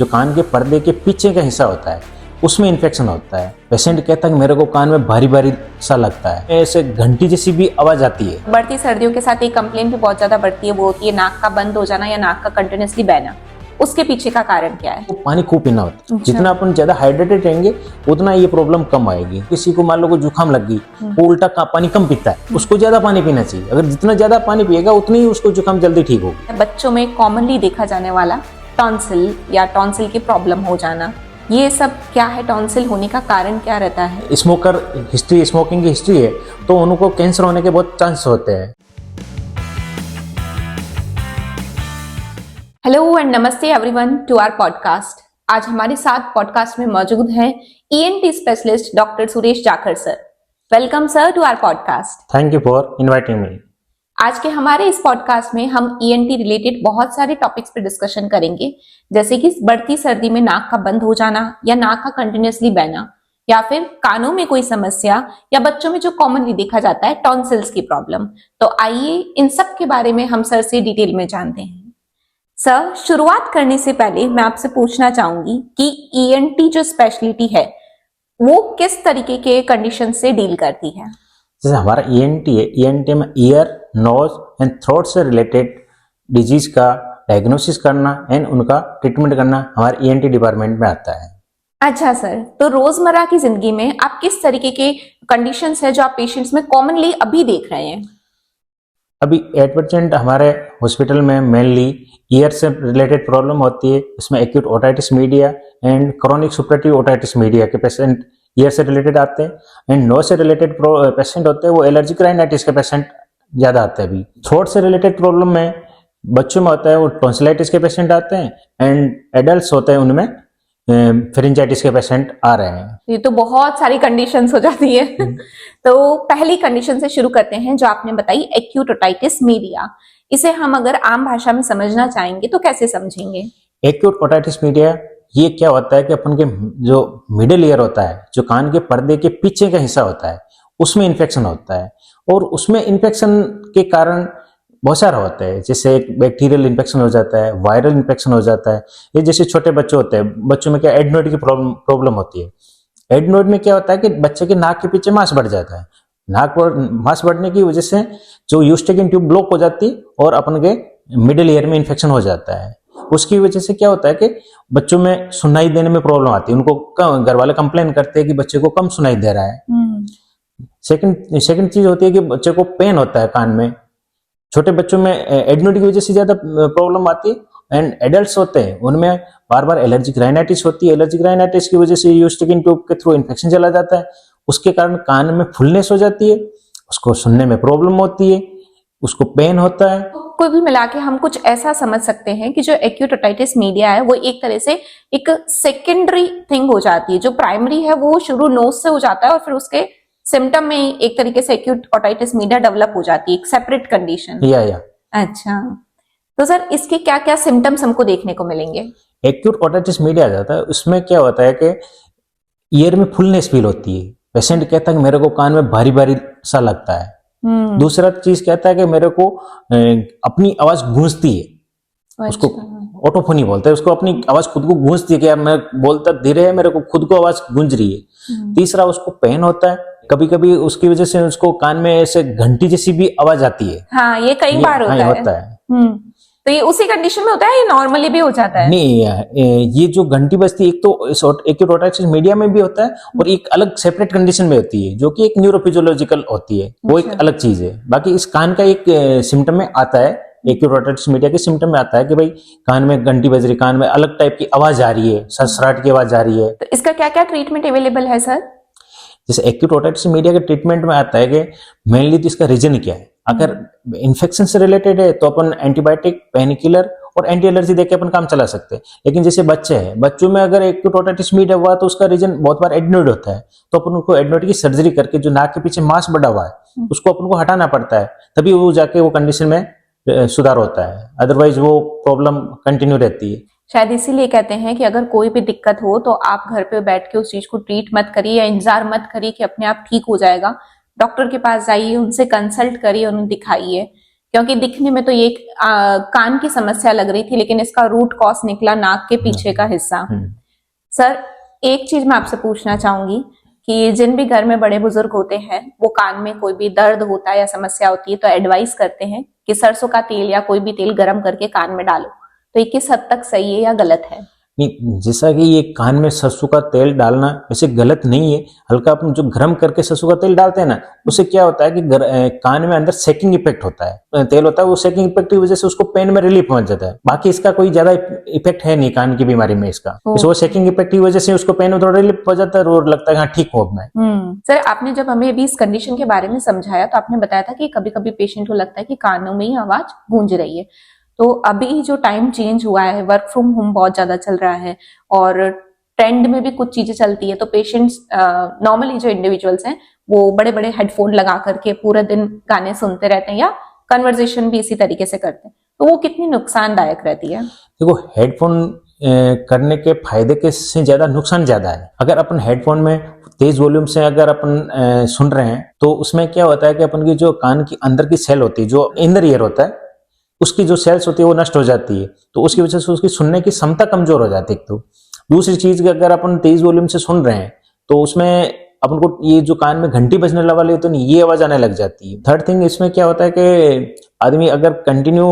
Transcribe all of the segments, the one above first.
जो कान के पर्दे के पीछे का हिस्सा होता है उसमें इन्फेक्शन होता है। पेशेंट कहता है कि मेरे को कान में भारी भारी सा लगता है, ऐसे घंटी जैसी भी आवाज आती है। बढ़ती सर्दियों के साथ एक कंप्लेंट भी बहुत ज्यादा बढ़ती है, वो होती है नाक का बंद हो जाना या नाक का कंटिन्यूसली बहना। उसके पीछे का कारण क्या है? तो पानी खूब पीना होता है। जितना अपन ज्यादा हाइड्रेटेड रहेंगे उतना ये प्रॉब्लम कम आएगी। किसी को मान लो को जुकाम लग गई, वो उल्टा पानी कम पीता है, उसको ज्यादा पानी पीना चाहिए। अगर जितना ज्यादा पानी पिएगा उतनी ही उसको जुकाम जल्दी ठीक होगा। बच्चों में कॉमनली देखा जाने वाला टॉन्सिल या टॉन्सिल की प्रॉब्लम हो जाना, ये सब क्या है? टॉन्सिल होने का कारण क्या रहता है? स्मोकर हिस्ट्री, स्मोकिंग की हिस्ट्री है तो उनको कैंसर होने के बहुत चांस होते हैं। हेलो एंड नमस्ते एवरीवन टू आवर पॉडकास्ट। आज हमारे साथ पॉडकास्ट में मौजूद हैं ENT specialist doctor Suresh Jakhar sir. Welcome sir to our podcast. Thank you for inviting me. आज के हमारे इस पॉडकास्ट में हम ईएनटी रिलेटेड बहुत सारे टॉपिक्स पे डिस्कशन करेंगे, जैसे कि बढ़ती सर्दी में नाक का बंद हो जाना या नाक का कंटिन्यूसली बहना, या फिर कानों में कोई समस्या, या बच्चों में जो कॉमनली देखा जाता है टॉन्सिल्स की प्रॉब्लम। तो आइए इन सब के बारे में हम सर से डिटेल में जानते हैं। सर, शुरुआत करने से पहले मैं आपसे पूछना चाहूंगी कि ईएनटी जो स्पेशलिटी है वो किस तरीके के कंडीशन से डील करती है? जैसे हमारा ईएनटी है, ईएनटी में ईयर, नोज एंड थ्रोट से रिलेटेड डिजीज का डायग्नोसिस करना एंड उनका ट्रीटमेंट करना हमारे ईएनटी डिपार्टमेंट में आता है। अच्छा सर, तो रोजमर्रा की जिंदगी में आप किस तरीके के कंडीशंस है जो आप पेशेंट्स में कॉमनली अभी देख रहे हैं? अभी एट परसेंट हमारे हॉस्पिटल में मेनली ईयर से रिलेटेड प्रॉब्लम होती है। इसमें acute otitis media and chronic suppurative otitis media के पेशेंट ईयर से रिलेटेड आते हैं, एंड नोज से रिलेटेड पेशेंट होते हैं वो एलर्जिक राइनाइटिस के पेशेंट ज्यादा आते हैं। अभी थ्रोट से रिलेटेड प्रॉब्लम में बच्चों में होता है वो टॉन्सिलाइटिस के पेशेंट आते हैं, एंड एडल्ट्स होते हैं उनमें फेरिंजाइटिस के पेशेंट आ रहे हैं। ये तो बहुत सारी कंडीशंस हो जाती है। तो पहली कंडीशन से शुरू करते हैं जो आपने बताई, एक्यूट ओटाइटिस मीडिया। इसे हम अगर आम भाषा में समझना चाहेंगे तो कैसे समझेंगे? एक्यूट ओटाइटिस मीडिया ये क्या होता है कि अपन के जो मिडिल ईयर होता है, जो कान के पर्दे के पीछे का हिस्सा होता है, उसमें इन्फेक्शन होता है। और उसमें इन्फेक्शन के कारण बहुत सारा होता है, जैसे एक बैक्टीरियल इन्फेक्शन हो जाता है, वायरल इन्फेक्शन हो जाता है। ये जैसे छोटे बच्चे होते हैं, बच्चों में क्या एडनोइड की प्रॉब्लम होती है। एडनोइड में क्या होता है कि बच्चे के नाक के पीछे मांस बढ़ जाता है। नाक पर मांस बढ़ने की वजह से जो यूस्टेकिन ट्यूब ब्लॉक हो जाती है और अपन के मिडिल ईयर में इन्फेक्शन हो जाता है। उसकी वजह से क्या होता है कि बच्चों में सुनाई देने में प्रॉब्लम आती है। उनको घर वाले कंप्लेन करते हैं कि बच्चे को कम सुनाई दे रहा है। सेकंड चीज होती है कि बच्चे को पेन होता है कान में। छोटे बच्चों में एडनोइड की वजह से ज्यादा प्रॉब्लम आती है, एंड एडल्ट्स होते हैं उनमें बार बार एलर्जिक राइनाइटिस होती है। एलर्जिक राइनाइटिस की वजह से यूस्टेकिन ट्यूब के थ्रू इन्फेक्शन चला जाता है, उसके कारण कान में फुलनेस हो जाती है, उसको सुनने में प्रॉब्लम होती है, उसको पेन होता है। कोई भी मिला के हम कुछ ऐसा समझ सकते हैं कि जो एक्यूट ओटाइटिस मीडिया है वो एक तरह से एक सेकेंडरी थिंग हो जाती है। जो प्राइमरी है वो शुरू नोज से हो जाता है और फिर उसके सिम्टम में एक तरीके से एक्यूट ओटाइटिस मीडिया डेवलप हो जाती है, एक सेपरेट कंडीशन। या अच्छा, तो सर इसके क्या क्या सिम्टम्स हमको देखने को मिलेंगे? एक्यूट ओटाइटिस मीडिया आ जाता है, उसमें क्या होता है कि ईयर में फुलनेस फील होती है। पेशेंट कहता है कि मेरे को कान में भारी भारी सा लगता है। दूसरा चीज कहता है कि मेरे को अपनी आवाज गूंजती है। उसको ऑटोफोनी बोलते हैं, उसको अपनी आवाज खुद को गूंजती है कि यार मैं बोलता धीरे है, मेरे को खुद को आवाज गूंज रही है। तीसरा उसको पेन होता है, कभी कभी उसकी वजह से उसको कान में ऐसे घंटी जैसी भी आवाज आती है। हाँ, ये कई बार होता है। तो ये उसी कंडीशन में होता है, ये नॉर्मली भी हो जाता है? नहीं, ये जो घंटी बजती है एक तो एक्यूट ओटाइटिस मीडिया में भी होता है, और एक अलग सेपरेट कंडीशन में होती है जो कि एक न्यूरोफिजियोलॉजिकल होती है, वो एक अलग चीज है। बाकी इस कान का एक सिम्टम में आता है, एक्यूट ओटाइटिस मीडिया के सिम्टम में आता है कि भाई कान में घंटी बज रही, कान में अलग टाइप की आवाज आ रही है, सरसराहट की आवाज आ रही है। तो इसका क्या क्या ट्रीटमेंट अवेलेबल है सर? जैसे एक्यूट ओटाइटिस मीडिया के ट्रीटमेंट में आता है कि मेनली तो इसका रीजन क्या है। अगर इन्फेक्शन से रिलेटेड है तो अपन एंटीबायोटिक, पेन किलर और एंटी एलर्जी देके अपन काम चला सकते हैं। लेकिन जैसे बच्चे हैं, बच्चों में अगर एक्यूट ओटाइटिस मीडिया हुआ तो उसका रीजन बहुत बार एडनोइड होता है, तो अपन उनको एडनोइड की सर्जरी करके जो नाक के पीछे मांस बढ़ा हुआ है उसको अपन को हटाना पड़ता है, तभी वो जाके वो कंडीशन में सुधार होता है। अदरवाइज वो प्रॉब्लम कंटिन्यू रहती है। शायद इसीलिए कहते हैं कि अगर कोई भी दिक्कत हो तो आप घर पे बैठ के उस चीज को ट्रीट मत करिए या इंतजार मत करिए कि अपने आप ठीक हो जाएगा। डॉक्टर के पास जाइए, उनसे कंसल्ट करिए, उन्हें दिखाइए। क्योंकि दिखने में तो ये कान की समस्या लग रही थी, लेकिन इसका रूट कॉज निकला नाक के पीछे का हिस्सा। सर, एक चीज मैं आपसे पूछना चाहूंगी कि जिन भी घर में बड़े बुजुर्ग होते हैं, वो कान में कोई भी दर्द होता है या समस्या होती है तो एडवाइस करते हैं कि सरसों का तेल या कोई भी तेल गर्म करके कान में डालो, तो ये किस हद तक सही है या गलत है? नहीं, जैसा कि ये कान में सरसों का तेल डालना वैसे गलत नहीं है। हल्का अपन जो गर्म करके सरसों का तेल डालते हैं ना, उससे क्या होता है कि कान में अंदर सेकिंग इफेक्ट होता है, तेल होता है, वो सेकिंग इफेक्ट की वजह से उसको पेन में रिलीफ पहुंच जाता है। बाकी इसका कोई ज्यादा इफेक्ट है नहीं कान की बीमारी में इसका। वो सेकिंग इफेक्ट की वजह से उसको पेन में थोड़ा रिलीफ पहुंच जाता है और लगता है हाँ ठीक हो मैं। सर, आपने जब हमें अभी इस कंडीशन के बारे में समझाया तो आपने बताया था कि कभी कभी पेशेंट को लगता है कि कानों में ही आवाज गूंज रही है। तो अभी जो टाइम चेंज हुआ है, वर्क फ्रॉम होम बहुत ज्यादा चल रहा है और ट्रेंड में भी कुछ चीजें चलती है, तो पेशेंट्स नॉर्मली जो इंडिविजुअल्स हैं वो बड़े बड़े हेडफोन लगा करके पूरा दिन गाने सुनते रहते हैं या कन्वर्सेशन भी इसी तरीके से करते हैं, तो वो कितनी नुकसानदायक रहती है? देखो, हेडफोन करने के फायदे के से ज्यादा नुकसान ज्यादा है। अगर अपन हेडफोन में तेज वॉल्यूम से अगर अपन सुन रहे हैं तो उसमें क्या होता है कि अपन की जो कान की अंदर की सेल होती है, जो इनर ईयर होता है, उसकी जो सेल्स होती है वो नष्ट हो जाती है, तो उसकी वजह से उसकी सुनने की क्षमता कमजोर हो जाती है। तो दूसरी चीज, अगर अपन तेज वॉल्यूम से सुन रहे हैं तो उसमें अपन को ये जो कान में घंटी बजने वाली होती है ना, ये आवाज आने लग जाती है। थर्ड थिंग, इसमें क्या होता है कि आदमी अगर कंटिन्यू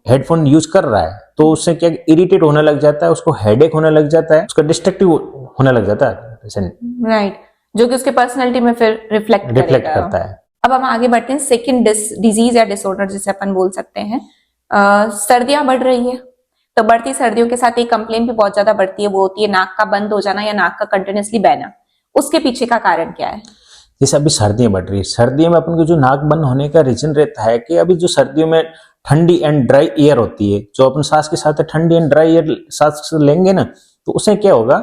हेडफोन यूज कर रहा है तो उससे क्या इरिटेट होने लग जाता है, उसको हेडेक होने लग जाता है, उसका डिस्ट्रक्टिव होने लग जाता है। राइट, जो कि उसके पर्सनैलिटी में फिर रिफ्लेक्ट करता है। अब हम आगे बढ़ते हैं सेकंड डिजीज या डिसऑर्डर जिसे अपन बोल सकते हैं। सर्दियां बढ़ रही है, तो बढ़ती सर्दियों के साथ एक कंप्लेन भी बहुत ज्यादा बढ़ती है, वो होती है नाक का बंद हो जाना या नाक का कंटिन्यूसली बहना। उसके पीछे का कारण क्या है? जैसे अभी सर्दियां बढ़ रही है, सर्दियों में अपन को जो नाक बंद होने का रीजन रहता है कि अभी जो सर्दियों में ठंडी एंड ड्राई एयर होती है, जो अपन सांस के साथ ठंडी एंड ड्राई एयर सांस लेंगे ना, तो उससे क्या होगा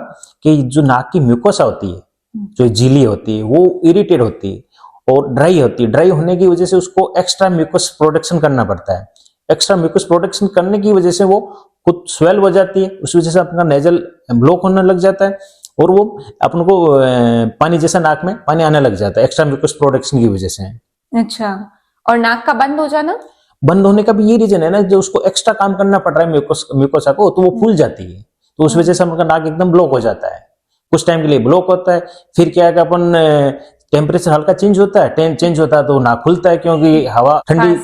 कि जो नाक की म्यूकोसा होती है, जो झिल्ली होती है, वो इरिटेट होती है और ड्राई होती है। ड्राई होने की वजह से उसको एक्स्ट्रा म्यूकस प्रोडक्शन करना पड़ता है। एक्स्ट्रा म्यूकस प्रोडक्शन करने की वजह से वो खुद स्वेल हो जाती है, उस वजह से अपना नेजल ब्लॉक होने लग जाता है और वो अपन को पानी जैसा नाक में पानी आने लग जाता है एक्स्ट्रा म्यूकस प्रोडक्शन की वजह से। अच्छा, और नाक का बंद हो जाना? बंद होने का भी ये रीजन है ना, जो उसको एक्स्ट्रा काम करना पड़ रहा है म्यूकोसा को, तो वो फूल जाती है, तो उस वजह से अपना नाक एकदम ब्लॉक हो जाता है। कुछ टाइम के लिए ब्लॉक होता है, फिर क्या है कि अपन टेम्परेचर हल्का चेंज होता है तो नाक खुलता है, क्योंकि हवा ठंडी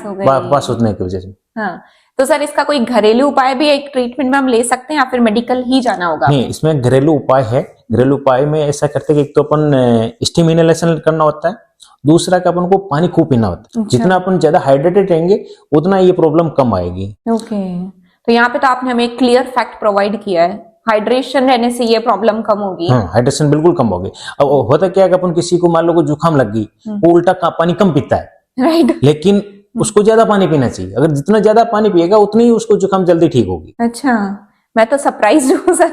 पास होने की वजह से। हाँ, तो सर इसका कोई घरेलू उपाय भी एक ट्रीटमेंट में हम ले सकते हैं या फिर मेडिकल ही जाना होगा? नहीं, इसमें घरेलू उपाय है। घरेलू उपाय में ऐसा करते हैं कि एक तो अपन स्टीम इनहेलेशन करना होता है, दूसरा कि अपन को पानी खूब पीना होता है। जितना अपन ज्यादा हाइड्रेटेड रहेंगे उतना ये प्रॉब्लम कम आएगी। ओके, तो यहाँ पे तो आपने हमें एक क्लियर फैक्ट प्रोवाइड किया है, हाइड्रेशन रहने से ये प्रॉब्लम कम होगी। हाँ, हाइड्रेशन बिल्कुल कम होगी। अब होता क्या है कि अपन किसी को मान लो को जुकाम लग गई, वो उल्टा पानी कम पीता है, राइट, लेकिन उसको ज्यादा पानी पीना चाहिए। अगर जितना ज्यादा पानी पिएगा उतनी ही उसको जुकाम जल्दी ठीक होगी। अच्छा, मैं तो सरप्राइज हूँ सर।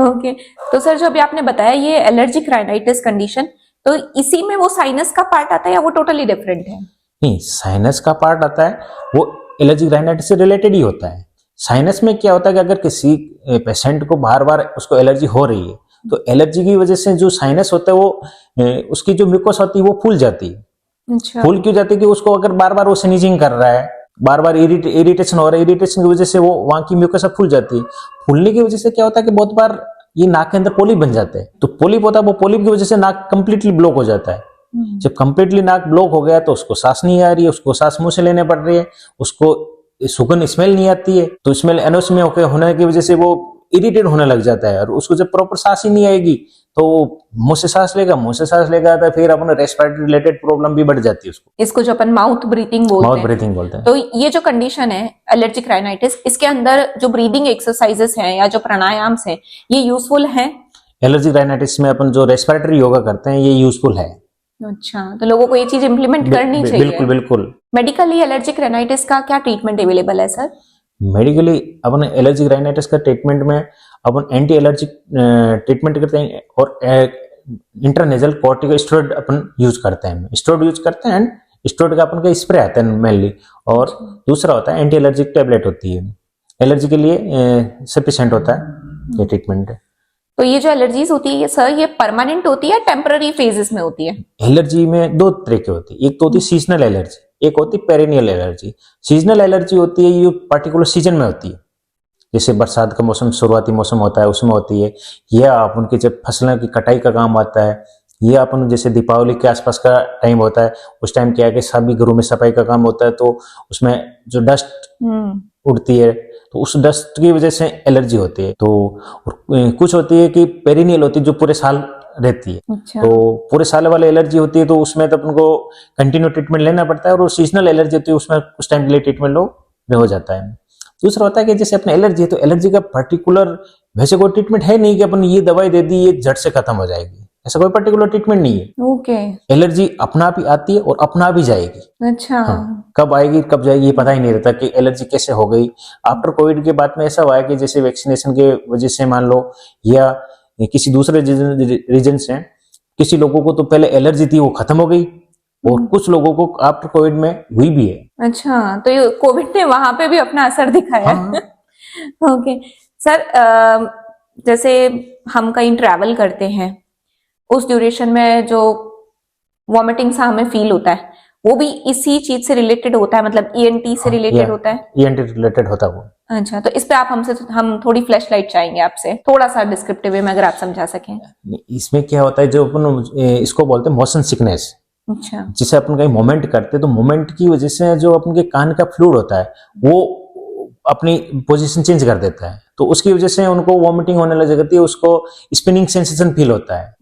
ओके, तो सर जो अभी आपने बताया ये एलर्जिक राइनाइटिस कंडीशन, तो इसी में वो साइनस का पार्ट आता है या वो टोटली डिफरेंट है? नहीं, साइनस का पार्ट आता है, वो एलर्जिक राइनाइटिस से रिलेटेड ही होता है। साइनस में क्या होता है कि अगर किसी पेशेंट को बार बार उसको एलर्जी हो रही है, तो एलर्जी की वजह से जो साइनस होता है वो उसकी जो म्यूकोस होती है वो फूल जाती है। अच्छा, फूल क्यों जाती है कि उसको अगर बार बार वो स्नीजिंग कर रहा है, बार बार इरिटेशन हो रहा है, इरिटेशन की वजह से वो वहां की म्यूकोसा फूल जाती है। फूलने की वजह से क्या होता है कि बहुत बार ये नाक के अंदर पोलिप बन जाते हैं, तो पोलिप होता है, वो पोलिप की वजह से नाक कंप्लीटली ब्लॉक हो जाता है। जब कंप्लीटली नाक ब्लॉक हो गया तो उसको सांस नहीं आ रही है, उसको सांस मुंह से लेने पड़ रही है, उसको सुगंध स्मेल नहीं आती है, तो स्मेल एनोस्मिया होने की वजह से वो इरिटेट होने लग जाता है और उसको जब प्रॉपर सांस ही नहीं आएगी तो मुंह से सांस लेगा तो फिर अपन रेस्पिरेटरी रिलेटेड प्रॉब्लम भी बढ़ जाती है उसको। इसको जो अपन माउथ ब्रीथिंग बोलते हैं। तो ये जो कंडीशन है एलर्जिक राइनाइटिस, इसके अंदर जो ब्रीदिंग एक्सरसाइजेस हैं या जो प्राणायाम हैं ये यूजफुल हैं? एलर्जिक राइनाइटिस में अपन जो रेस्पिरेटरी योगा करते हैं ये यूजफुल है। अच्छा, तो लोगों को ये चीज इंप्लीमेंट करनी चाहिए। बिल्कुल बिल्कुल। मेडिकली एलर्जिक राइनाइटिस का क्या ट्रीटमेंट अवेलेबल है सर? मेडिकली अपन एलर्जिक राइनाइटिस का ट्रीटमेंट में अपन एंटी एलर्जिक ट्रीटमेंट करते हैं और इंटरनेजल कॉर्टिकोस्टेरॉइड अपन यूज करते हैं। स्टेरॉइड यूज करते हैं एंड स्टेरॉइड का अपन का स्प्रे आता है मेनली, और दूसरा होता है एंटी एलर्जिक टैबलेट होती है। एलर्जी के लिए सफिशिएंट होता है ये ट्रीटमेंट। तो ये जो एलर्जीज होती है सर, ये परमानेंट होती है टेम्पररी फेजेस में होती है? एलर्जी में दो तरह की होती है, एक तो होती है सीजनल एलर्जी, एक होती है पेरिनियल एलर्जी। सीजनल एलर्जी होती है, ये पर्टिकुलर सीजन में होती है, जैसे बरसात का मौसम शुरुआती मौसम होता है उसमें होती है, या अपन की जब फसलों की कटाई का काम आता है, या अपन जैसे दीपावली के आसपास का टाइम होता है, उस टाइम क्या है कि सभी घरों में सफाई का काम होता है, तो उसमें जो डस्ट उड़ती है तो उस डस्ट की वजह से एलर्जी होती है। तो कुछ होती है कि पेरिनियल होती है जो पूरे साल रहती है। अच्छा। तो पूरे साल वाले एलर्जी होती है तो उसमें तो अपन को कंटिन्यू ट्रीटमेंट लेना पड़ता है, और सीजनल एलर्जी होती है उसमें कुछ टाइम के लिए ट्रीटमेंट लो हो जाता है। दूसरा होता है कि जैसे अपने एलर्जी है तो एलर्जी का पर्टिकुलर वैसे कोई ट्रीटमेंट है नहीं कि अपन ये दवाई दे दी ये झट से खत्म हो जाएगी, ऐसा कोई पर्टिकुलर ट्रीटमेंट नहीं है। ओके। एलर्जी अपना आप ही आती है और अपना आप ही जाएगी। अच्छा। हाँ, कब आएगी कब जाएगी ये पता ही नहीं रहता कि एलर्जी कैसे हो गई। आफ्टर कोविड के बाद में ऐसा हुआ है कि जैसे वैक्सीनेशन के वजह से मान लो, या किसी दूसरे रीजन से किसी लोगों को तो पहले एलर्जी थी वो खत्म हो गई, और कुछ लोगों को आफ्टर कोविड में हुई भी है। अच्छा, तो ये कोविड ने वहां पे भी अपना असर दिखाया। हाँ। ओके सर, जैसे हम कहीं ट्रैवल करते हैं उस ड्यूरेशन में जो वॉमिटिंग सा हमें फील होता है वो भी इसी चीज से रिलेटेड होता है, मतलब ईएनटी से रिलेटेड होता है? ईएनटी रिलेटेड होता है वो। अच्छा, तो इस पे आप हम थोड़ी फ्लैश लाइट चाहेंगे आपसे, थोड़ा सा डिस्क्रिप्टिव वे में अगर आप समझा सकें। इसमें क्या होता है, जो अपन इसको बोलते हैं मोशन सिकनेस। अच्छा। जिसे अपन कहीं मोमेंट करते हैं तो मोमेंट की वजह से जो अपन के कान का फ्लूइड होता है वो अपनी पोजीशन चेंज कर देता है, तो उसकी वजह से उनको वॉमिटिंग होने लग जाती है, उसको स्पिनिंग सेंसेशन फील होता है।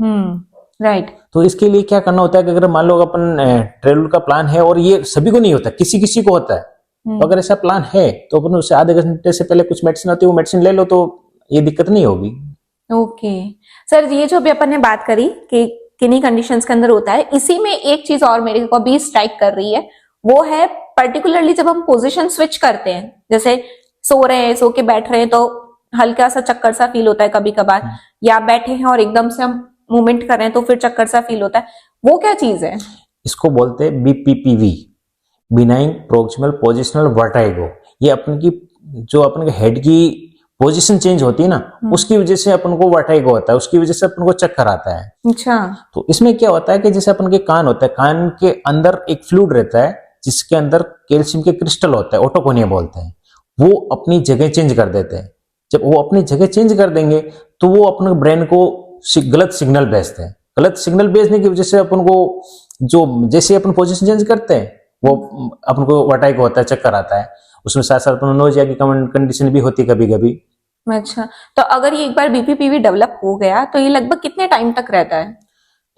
राइट। तो इसके लिए क्या करना होता है कि अगर मान लो अपन ट्रेवल का प्लान है, और ये सभी को नहीं होता, किसी किसी को होता है, तो अगर ऐसा प्लान है तो अपन उससे आधे घंटे से पहले कुछ मेडिसिन होती है वो मेडिसिन ले लो तो ये दिक्कत नहीं होगी। ओके सर, ये जो अभी अपन ने बात करी कि किन्हीं कंडीशंस के अंदर होता है, इसी में एक चीज और मेरे को अभी स्ट्राइक कर रही है, वो है पर्टिकुलरली जब हम पोजीशन स्विच करते हैं, जैसे सो रहे हैं, सो के बैठ रहे हैं तो हल्का सा चक्कर सा फील होता है कभी कभार, या बैठे हैं और एकदम से हम मूवमेंट कर रहे हैं तो फिर चक्कर सा फील होता है, वो क्या चीज है? इसको बोलते हैं BPPV, benign proximal positional vertigo. ये अपन की जो अपन के हेड की पोजीशन चेंज होती है ना, उसकी वजह से अपन को वर्टाइगो होता है, उसकी वजह से अपन को चक्कर आता है। अच्छा। तो इसमें क्या होता है कि जैसे अपन के कान होता है, कान के अंदर एक फ्लूइड रहता है जिसके अंदर कैल्शियम के क्रिस्टल होता है, ओटोकोनिया बोलते हैं, वो अपनी जगह चेंज कर देते हैं। जब वो अपनी जगह चेंज कर देंगे तो वो अपने ब्रेन को गलत सिग्नल भेजते हैं। गलत सिग्नल भेजने की वजह से अपन को जो जैसे अपन पोजीशन चेंज करते हैं वो अपन को वर्टाइगो होता है, चक्कर आता है, उसमें साथ साथ अपन नोजिया की कंडीशन भी होती है कभी कभी। अच्छा, तो अगर ये एक बार BPPV डेवलप हो गया तो ये लगभग कितने टाइम तक रहता है?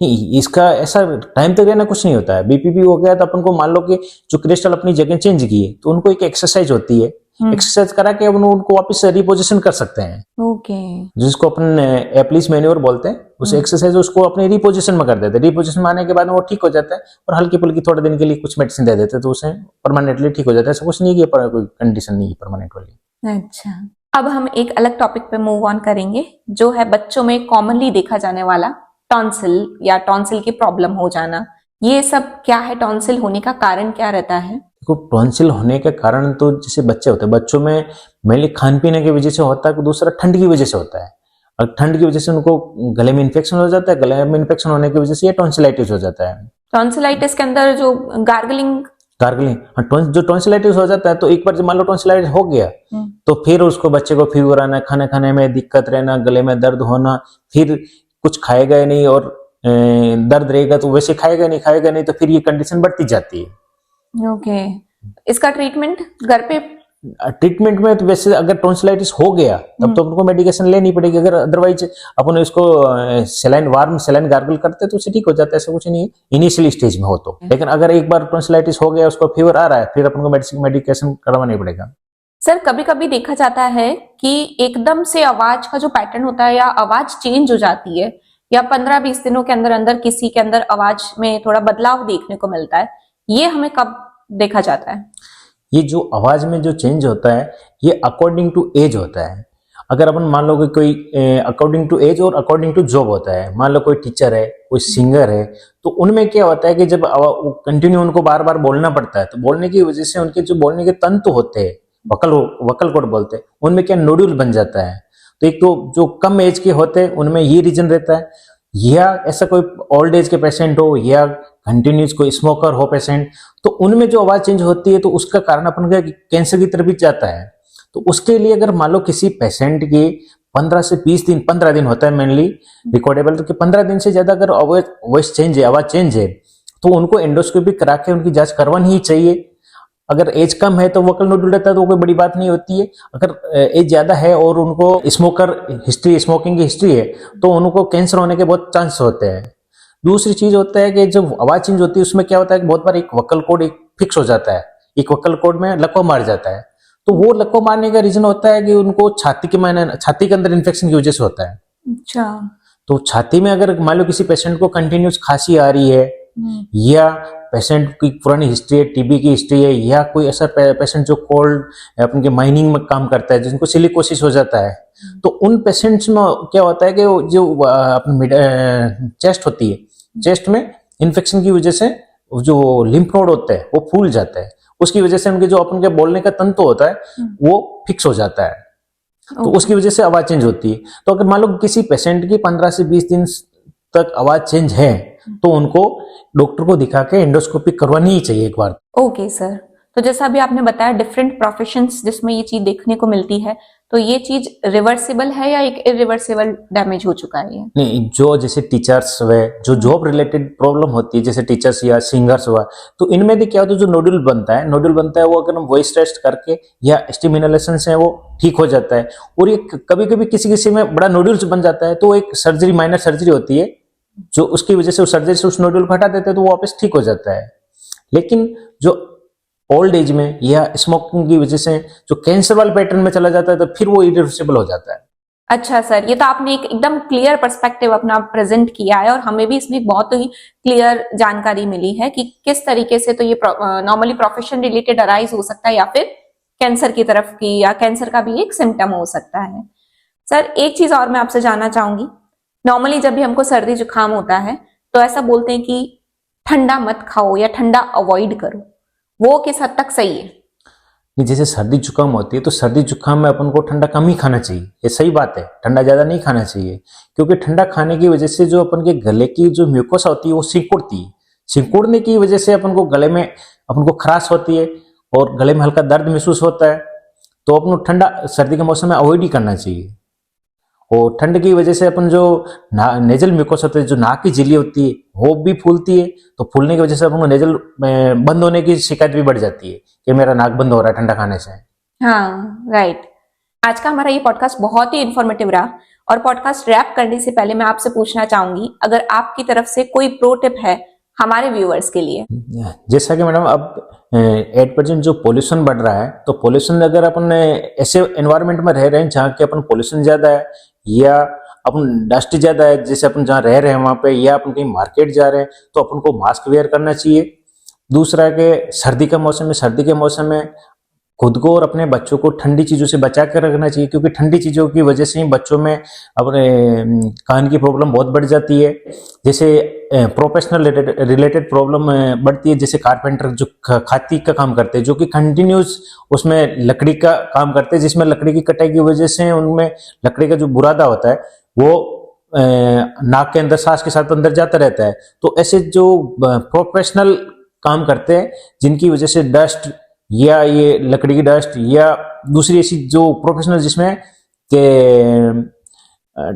नहीं, इसका ऐसा टाइम तक रहना कुछ नहीं होता है। BPPV हो गया तो अपन को मान लो कि जो क्रिस्टल अपनी जगह चेंज की है तो उनको एक एक्सरसाइज होती है, एक्सरसाइज करा के अपन उनको वापस रिपोजिशन कर सकते हैं। ओके। जिसको अपन एप्लिस मैन्योर बोलते हैं, उस एक्सरसाइज उसको अपने रिपोजिशन में कर देते हैं। रिपोजिशन में आने के बाद वो ठीक हो जाता है, और हल्की फुल्की थोड़े दिन के लिए कुछ मेडिसिन दे देते हैं तो उसे परमानेंटली ठीक हो जाता है। ऐसा कुछ नहीं कि कोई कंडीशन नहीं है परमानेंट वाली। अच्छा, अब हम एक अलग टॉपिक पे मूव ऑन करेंगे, जो है बच्चों में कॉमनली देखा जाने वाला टॉन्सिल या टॉन्सिल की प्रॉब्लम हो जाना। ये सब क्या है? टॉन्सिल होने का कारण क्या रहता है? देखो, टॉन्सिल होने के कारण तो जैसे बच्चे होते हैं, बच्चों में मेनली खान पीने की वजह से होता है, दूसरा ठंड की वजह से होता है। और ठंड की वजह से उनको गले में इन्फेक्शन हो जाता है, गले में इन्फेक्शन होने की वजह से ये टॉन्सिलाइटिस हो जाता है। टॉन्सिलाइटिस के अंदर जो गार्गलिंग जो टॉन्सिलाइटिस हो जाता है, तो एक बार जब मान लो टॉन्सिलाइटिस हो गया तो फिर उसको बच्चे को फीवर आना, खाना खाने में दिक्कत रहना, गले में दर्द होना, फिर कुछ खाएगा ही नहीं और दर्द रहेगा तो वैसे खाएगा नहीं तो फिर ये कंडीशन बढ़ती जाती है। ओके। इसका ट्रीटमेंट घर पे? ट्रीटमेंट में तो वैसे अगर टॉन्सिलाइटिस हो गया तब तो उनको मेडिकेशन लेनी पड़ेगी। अगर अदरवाइज अपन इसको वार्म सलाइन गार्गल करते तो उसे ठीक हो जाता है, ऐसा कुछ नहीं है इनिशियल स्टेज में हो तो। लेकिन अगर एक बार टॉन्सिलाइटिस हो गया, उसको फीवर आ रहा है, फिर अपन को मेडिकेशन करवाना पड़ेगा। सर, कभी कभी देखा जाता है कि एकदम से आवाज का जो पैटर्न होता है या आवाज चेंज हो जाती है, या 15-20 दिनों के अंदर अंदर किसी के अंदर आवाज में थोड़ा बदलाव देखने को मिलता है, ये हमें कब देखा जाता है? ये जो आवाज में जो चेंज होता है ये अकॉर्डिंग टू एज होता है। अगर अपन मान लो कि कोई अकॉर्डिंग टू एज और अकॉर्डिंग टू जॉब होता है, मान लो कोई टीचर है, कोई सिंगर है, तो उनमें क्या होता है कि जब कंटिन्यू उनको बार बार बोलना पड़ता है तो बोलने की वजह से उनके जो बोलने के तंतु होते हैं, वकल कॉर्ड बोलते हैं, उनमें क्या नोड्यूल बन जाता है। तो एक तो जो कम एज के होते हैं उनमें ये रीजन रहता है, या ऐसा कोई ओल्ड एज के पेशेंट हो या कंटिन्यूस कोई स्मोकर हो पेशेंट, तो उनमें जो आवाज चेंज होती है तो उसका कारण अपन का कैंसर की तरफ भी जाता है। तो उसके लिए अगर मान लो किसी पेशेंट की 15 से 20 दिन, 15 दिन होता है मेनली रिकॉर्डेबल, तो 15 दिन से ज्यादा अगर वॉइस चेंज है, आवाज चेंज है, तो उनको एंडोस्कोपी करा के उनकी जांच करवानी ही चाहिए। अगर एज कम है तो वोकल नोडुल रहता है तो कोई बड़ी बात नहीं होती है। अगर एज ज्यादा है और उनको स्मोकर हिस्ट्री, स्मोकिंग की हिस्ट्री है, तो उनको कैंसर होने के बहुत चांस होते हैं। दूसरी चीज होता है कि जब आवाज चेंज होती है उसमें क्या होता है कि बहुत बार एक वोकल कॉर्ड एक फिक्स हो जाता है, एक वोकल कॉर्ड में लकवा मार जाता है। तो वो लकवा मारने का रीजन होता है कि उनको छाती के अंदर इन्फेक्शन की वजह से होता है। अच्छा। तो छाती में अगर मान लो किसी पेशेंट को कंटिन्यूस खांसी आ रही है या पेशेंट की पुरानी हिस्ट्री है, टीबी की हिस्ट्री है, या कोई ऐसा पेशेंट जो कोल्ड अपने माइनिंग में काम करता है जिनको सिलिकोसिस हो जाता है, तो उन पेशेंट्स में क्या होता है कि जो अपनी चेस्ट होती है, चेस्ट में इन्फेक्शन की वजह से जो लिम्फ नोड होता है वो फूल जाता है। उसकी वजह से उनके जो अपन के बोलने का तंतु होता है वो फिक्स हो जाता है, तो उसकी वजह से आवाज चेंज होती है। तो अगर मान लो किसी पेशेंट की 15 से 20 दिन तक आवाज चेंज है तो उनको डॉक्टर को दिखा के एंडोस्कोपी करवानी ही चाहिए एक बार। ओके सर, तो जैसा अभी आपने बताया डिफरेंट प्रोफेशंस जिसमें ये चीज देखने को मिलती है, तो ये चीज रिवर्सिबल है या एक इरिवर्सिबल डैमेज हो चुका है ये? नहीं, जो जैसे टीचर्स हुए, जो जॉब रिलेटेड प्रॉब्लम होती है जैसे टीचर्स या सिंगर्स हुआ, तो इनमें भी क्या होता है जो नोडुल बनता है वो अगर हम वॉइस टेस्ट करके या स्टीम इनहेलेशन से वो ठीक हो जाता है। और ये कभी कभी किसी में बड़ा नोडुल्स बन जाता है तो एक सर्जरी, माइनर सर्जरी होती है जो उसकी वजह से उस सर्जरी से उस नोडुल को हटा देते हैं तो वो वापस ठीक हो जाता है। लेकिन जो ओल्ड एज में या स्मोकिंग की वजह से जो कैंसर वाले पैटर्न में चला जाता है तो फिर वो इरिवर्सिबल हो जाता है। अच्छा सर, ये तो आपने एक एकदम क्लियर पर्सपेक्टिव अपना प्रेजेंट किया है और हमें भी इसमें बहुत ही क्लियर जानकारी मिली है कि किस तरीके से तो ये नॉर्मली प्रोफेशन रिलेटेड अराइज हो सकता है या फिर कैंसर की तरफ की या कैंसर का भी एक सिम्टम हो सकता है। सर एक चीज और मैं आपसे जानना चाहूंगी, नॉर्मली जब भी हमको सर्दी जुकाम होता है तो ऐसा बोलते हैं कि ठंडा मत खाओ या ठंडा अवॉइड करो, वो किस हद तक सही है? जैसे सर्दी जुकाम होती है तो सर्दी जुकाम में अपन को ठंडा कम ही खाना चाहिए, ये सही बात है, ठंडा ज्यादा नहीं खाना चाहिए। क्योंकि ठंडा खाने की वजह से जो अपन के गले की जो म्यूकोसा होती है वो सिकुड़ती है, सिकुड़ने की वजह से अपन को गले में अपन को खराश होती है और गले में हल्का दर्द महसूस होता है। तो अपन को ठंडा सर्दी के मौसम में अवॉइड ही करना चाहिए। और ठंड की वजह से अपन जो नेजल म्यूकोस होता है, जो नाक की झिल्ली होती है वो भी फूलती है, तो फूलने की वजह से अपन को नेजल बंद होने की शिकायत भी बढ़ जाती है कि मेरा नाक बंद हो रहा है ठंडा खाने से। हाँ राइट। आज का हमारा ये पॉडकास्ट बहुत ही इंफॉर्मेटिव रहा और पॉडकास्ट रैप करने से पहले मैं आपसे पूछना चाहूंगी अगर आपकी तरफ से कोई प्रो टिप है हमारे व्यूअर्स के लिए। जैसा कि मैडम अब 8% जो पोल्यूशन बढ़ रहा है, तो पोल्यूशन अगर अपन ऐसे एनवायरनमेंट में रह रहे हैं जहाँ के अपन पोल्यूशन ज्यादा है या अपन डस्ट ज्यादा है, जैसे अपन जहाँ रह रहे हैं वहां पे, या अपन कहीं मार्केट जा रहे हैं तो अपन को मास्क वेयर करना चाहिए। दूसरा के सर्दी का मौसम है, सर्दी के मौसम में खुद को और अपने बच्चों को ठंडी चीजों से बचा कर रखना चाहिए, क्योंकि ठंडी चीजों की वजह से ही बच्चों में अपने कान की प्रॉब्लम बहुत बढ़ जाती है। जैसे प्रोफेशनल रिलेटेड प्रॉब्लम बढ़ती है, जैसे कारपेंटर जो खाती का काम करते हैं, जो कि कंटिन्यूस उसमें लकड़ी का काम करते हैं, जिसमें लकड़ी की कटाई की वजह से उनमें लकड़ी का जो बुरादा होता है वो नाक के अंदर, सांस के साथ अंदर जाता रहता है। तो ऐसे जो प्रोफेशनल काम करते हैं जिनकी वजह से डस्ट या ये लकड़ी की डस्ट या दूसरी ऐसी जो प्रोफेशनल जिसमें के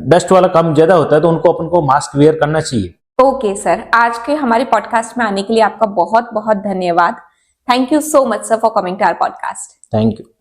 डस्ट वाला काम ज्यादा होता है, तो उनको अपन को मास्क वेयर करना चाहिए। ओके सर, आज के हमारे पॉडकास्ट में आने के लिए आपका बहुत बहुत धन्यवाद। Thank you so much sir for coming to our podcast. Thank you.